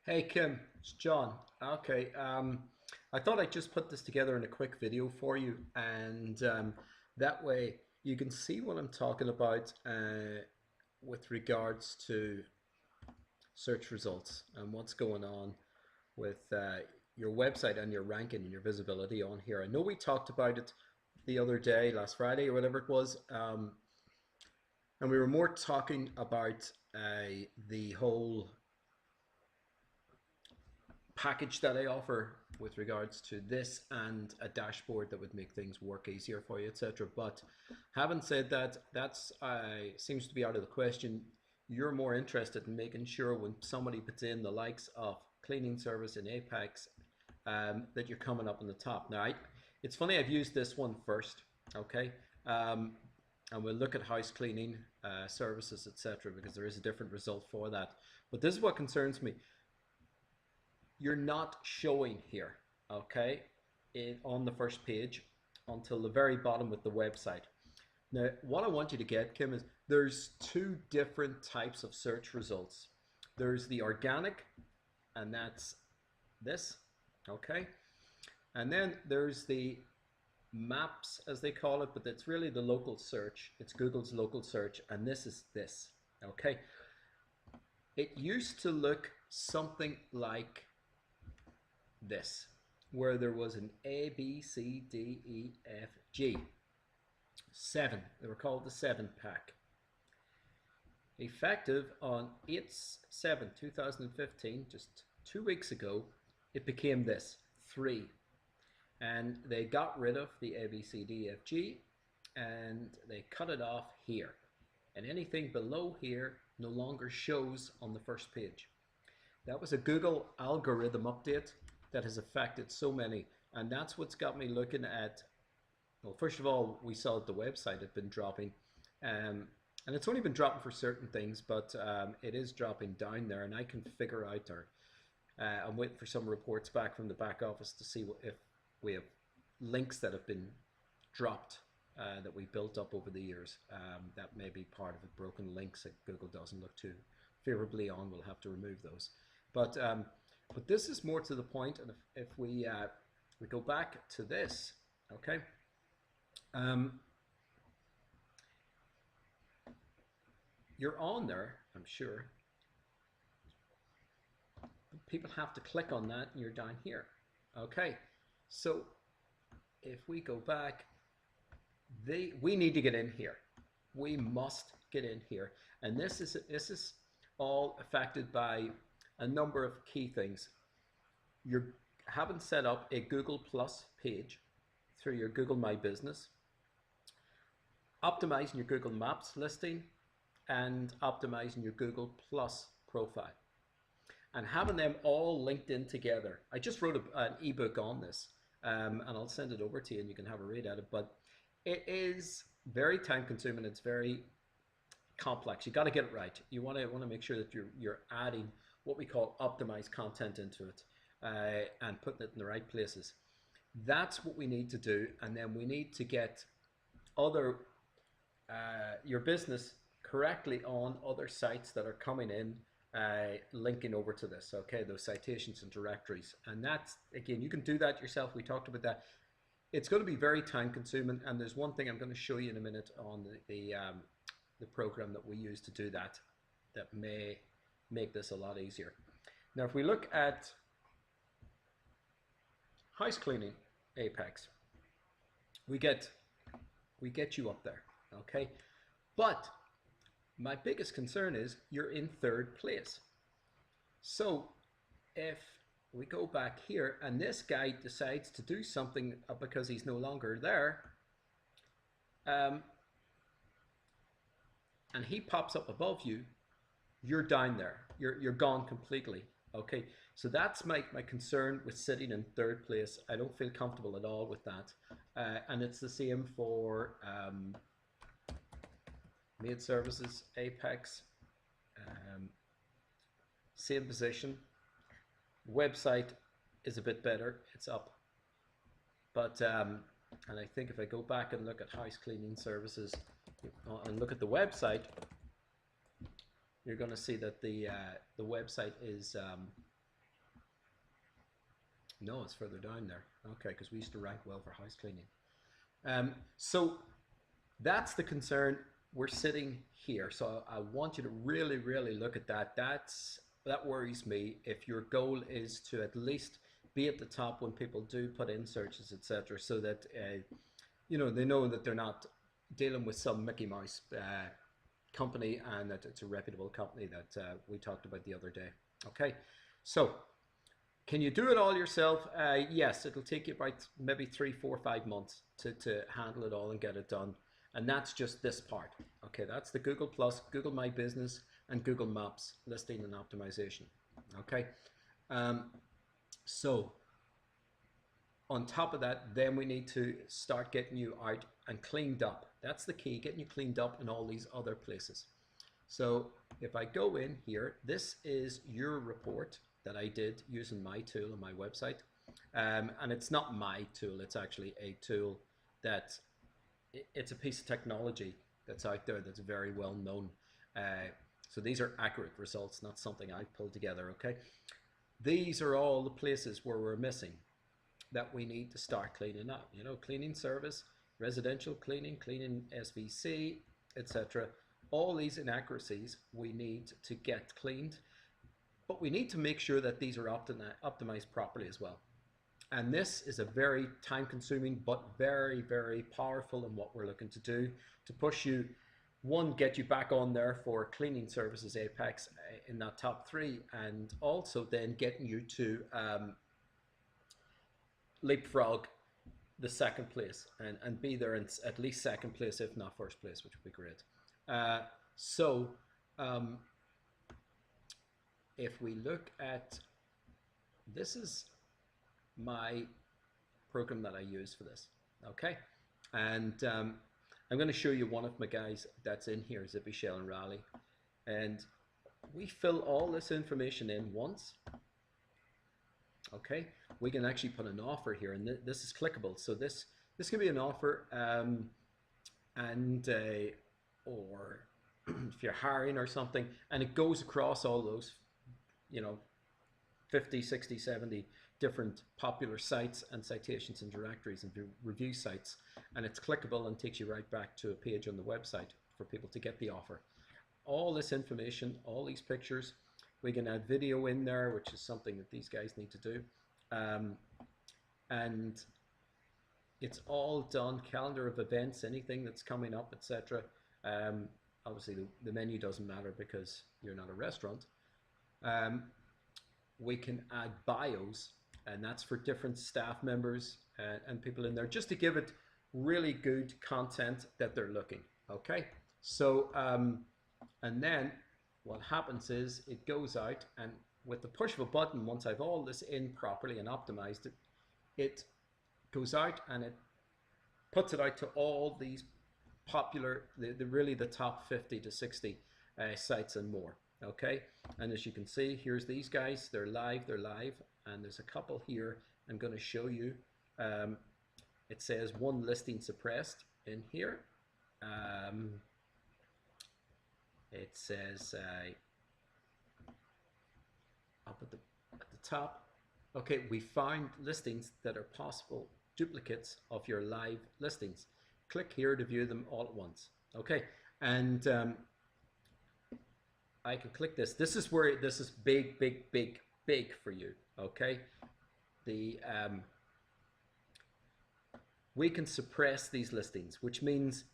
Hey Kim, it's John. Okay, I thought I'd just put this together in a quick video for you, and that way you can see what I'm talking about with regards to search results and what's going on with your website and your ranking and your visibility on here. I know we talked about it the other day, last Friday or whatever it was, and we were more talking about the whole package that I offer with regards to this and a dashboard that would make things work easier for you, etc. But having said that, that's seems to be out of the question. You're more interested in making sure when somebody puts in the likes of cleaning service in Apex that you're coming up on the top. Now, it's funny I've used this one first, okay? And we'll look at house cleaning services, etc., because there is a different result for that. But this is what concerns me. You're not showing here, okay, on the first page until the very bottom with the website. Now, what I want you to get, Kim, is there's two different types of search results. There's the organic, and that's this, okay? And then there's the maps, as they call it, but it's really the local search. It's Google's local search, and this is this, okay? It used to look something like this, where there was an A, B, C, D, E, F, G. 7. They were called the 7 pack. Effective on 8/7/2015, just 2 weeks ago, it became this 3. And they got rid of the A, B, C, D, F, G, and they cut it off here. And anything below here no longer shows on the first page. That was a Google algorithm update that has affected so many, and that's what's got me looking at. Well, first of all, we saw that the website had been dropping, and it's only been dropping for certain things, but it is dropping down there, and I can figure out, or I'm waiting for some reports back from the back office to see if we have links that have been dropped that we built up over the years. That may be part of it, broken links that Google doesn't look too favorably on. We'll have to remove those. But this is more to the point, and if we go back to this, okay, you're on there, I'm sure. People have to click on that, and you're down here, okay. So if we go back, we need to get in here. We must get in here, and this is all affected by a number of key things. You haven't set up a Google Plus page through your Google My Business, optimizing your Google Maps listing, and optimizing your Google Plus profile, and having them all linked in together. I just wrote an ebook on this, and I'll send it over to you and you can have a read at it, but it is very time consuming. It's very complex. You got to get it right. You want to make sure that you're adding what we call optimized content into it and putting it in the right places. That's what we need to do, and then we need to get your business correctly on other sites that are coming in, linking over to this, okay, those citations and directories. And that's, again, you can do that yourself. We talked about that. It's going to be very time consuming, and there's one thing I'm going to show you in a minute on the program that we use to do that may make this a lot easier. Now, if we look at house cleaning Apex, we get you up there, okay? But my biggest concern is you're in 3rd place. So if we go back here and this guy decides to do something because he's no longer there, and he pops up above you, you're down there. You're gone completely. Okay, so that's my concern with sitting in 3rd place. I don't feel comfortable at all with that. And it's the same for Maid services, Apex, same position. Website is a bit better. It's up. But and I think if I go back and look at house cleaning services and look at the website, you're going to see that the website is No, it's further down there. Okay, because we used to rank well for house cleaning. So that's the concern. We're sitting here, so I want you to really, really look at that. That worries me. If your goal is to at least be at the top when people do put in searches, etc., so that they know that they're not dealing with some Mickey Mouse company, and that it's a reputable company that we talked about the other day. Okay, so can you do it all yourself? Yes, it'll take you about maybe 3, 4, 5 months to handle it all and get it done. And that's just this part. Okay, that's the Google Plus, Google My Business, and Google Maps listing and optimization. Okay, um, so on top of that, then we need to start getting you out and cleaned up. That's the key, getting you cleaned up in all these other places. So if I go in here, this is your report that I did using my tool on my website. And it's not my tool, it's actually a tool that it's a piece of technology that's out there that's very well known. So these are accurate results, not something I pulled together, okay? These are all the places where we're missing that we need to start cleaning up. Cleaning service, residential cleaning, cleaning SVC, etc. All these inaccuracies we need to get cleaned, but we need to make sure that these are optimized properly as well. And this is a very time-consuming but very, very powerful in what we're looking to do to push you, one, get you back on there for cleaning services apex in that top 3, and also then getting you to leapfrog the second place and be there in at least second place, if not first place, which would be great. So if we look at, this is my program that I use for this, okay? And I'm going to show you one of my guys that's in here, Zippy, Shell, and Raleigh. And we fill all this information in once, okay? We can actually put an offer here, and this is clickable. So this can be an offer, or if you're hiring or something, and it goes across all those, 50, 60, 70 different popular sites and citations and directories and review sites, and it's clickable and takes you right back to a page on the website for people to get the offer. All this information, all these pictures, we can add video in there, which is something that these guys need to do, and it's all done, calendar of events, anything that's coming up, etc. Obviously the menu doesn't matter because you're not a restaurant. We can add bios, and that's for different staff members and people in there, just to give it really good content that they're looking. Okay, so and then what happens is it goes out, and with the push of a button, once I've all this in properly and optimized it, it goes out and it puts it out to all these popular, really the top 50 to 60 sites and more. Okay, and as you can see, here's these guys, they're live, and there's a couple here I'm going to show you. It says one listing suppressed in here. It says up at the top, okay, we found listings that are possible duplicates of your live listings. Click here to view them all at once. Okay, and I can click this. This is where this is big, big, big, big for you. Okay, we can suppress these listings, which means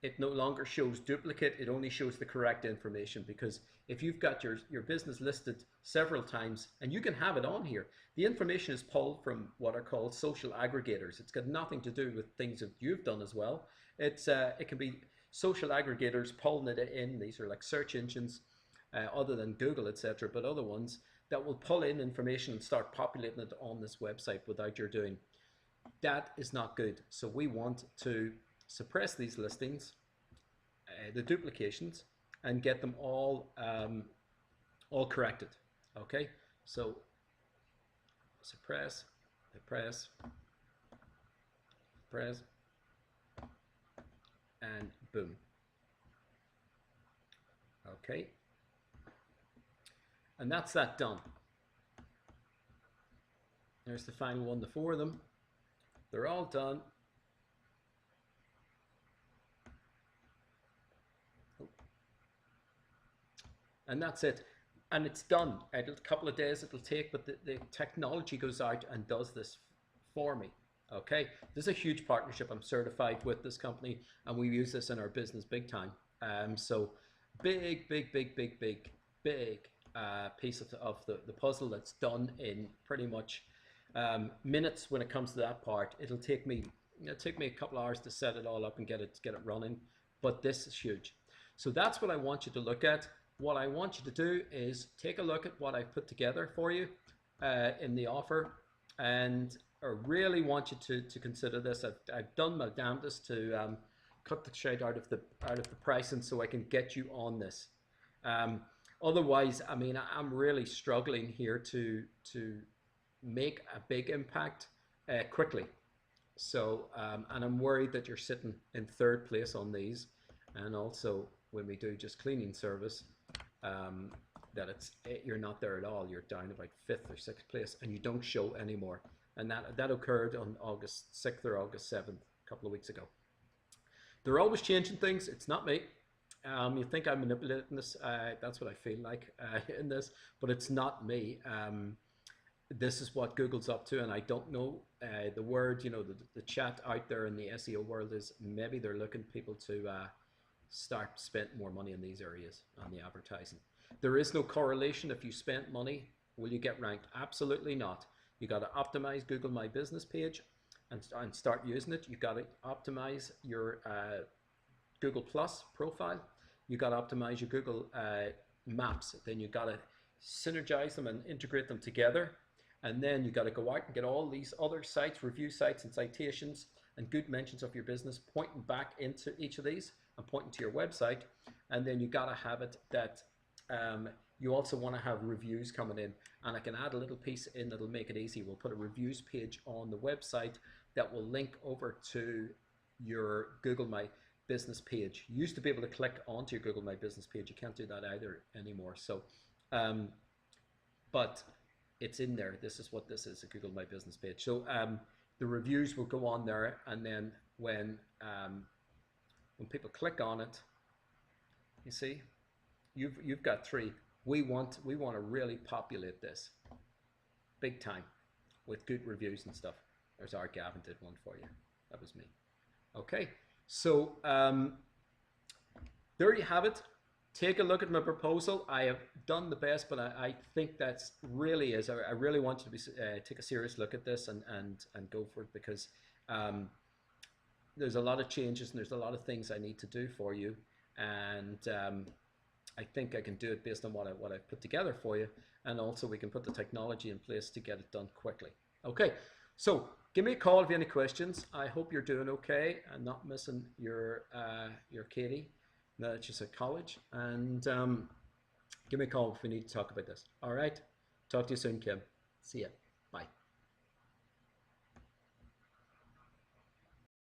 it no longer shows duplicate, it only shows the correct information. Because if you've got your business listed several times, and you can have it on here, the information is pulled from what are called social aggregators. It's got nothing to do with things that you've done as well. It can be social aggregators pulling it in. These are like search engines other than Google, etc., but other ones that will pull in information and start populating it on this website without your doing. That is not good. So we want to suppress these listings, the duplications, and get them all corrected. Okay, so suppress, and boom. Okay, and that's that done. There's the final one, the 4 of them. They're all done. And that's it. And it's done. A couple of days it'll take, but the technology goes out and does this for me. Okay, this is a huge partnership. I'm certified with this company, and we use this in our business big time. So big, big, big, big, big, big piece of the puzzle that's done in pretty much minutes when it comes to that part. It'll take me a couple hours to set it all up and get it running, but this is huge. So that's what I want you to look at. What I want you to do is take a look at what I've put together for you in the offer, and I really want you to consider this. I've done my damnedest to cut the shade out of the pricing so I can get you on this. Otherwise, I mean, I'm really struggling here to make a big impact quickly. So, and I'm worried that you're sitting in 3rd place on these, and also when we do just cleaning service, that you're not there at all. You're down about 5th or 6th place, and you don't show anymore. And that occurred on August 6th or August 7th, a couple of weeks ago. They're always changing things. It's not me. You think I'm manipulating this? That's what I feel like in this, but it's not me. This is what Google's up to, and I don't know. The word, the chat out there in the SEO world is maybe they're looking people to start spending more money in these areas on the advertising. There is no correlation. If you spent money, will you get ranked? Absolutely not. You got to optimize Google My Business page and start using it. You got to optimize your Google Plus profile. You got to optimize your Google Maps. Then you got to synergize them and integrate them together. And then you got to go out and get all these other sites, review sites and citations and good mentions of your business pointing back into each of these and pointing to your website. And then you got to have it that you also want to have reviews coming in, and I can add a little piece in that'll make it easy. We'll put a reviews page on the website that will link over to your Google My Business page. You used to be able to click onto your Google My Business page. You can't do that either anymore. So, but it's in there. This is what this is, a Google My Business page. So the reviews will go on there, and then when people click on it, you see, you've got 3. We want to really populate this big time with good reviews and stuff. There's our Gavin did one for you. That was me. Okay, so there you have it. Take a look at my proposal. I have done the best, but I think that's really is. I really want you to take a serious look at this and go for it, because there's a lot of changes and there's a lot of things I need to do for you, and I think I can do it based on what I've put together for you, and also we can put the technology in place to get it done quickly. Okay, so give me a call if you have any questions. I hope you're doing okay and not missing your Katie. No, she's at college, and give me a call if we need to talk about this. All right, talk to you soon, Kim. See ya. Bye.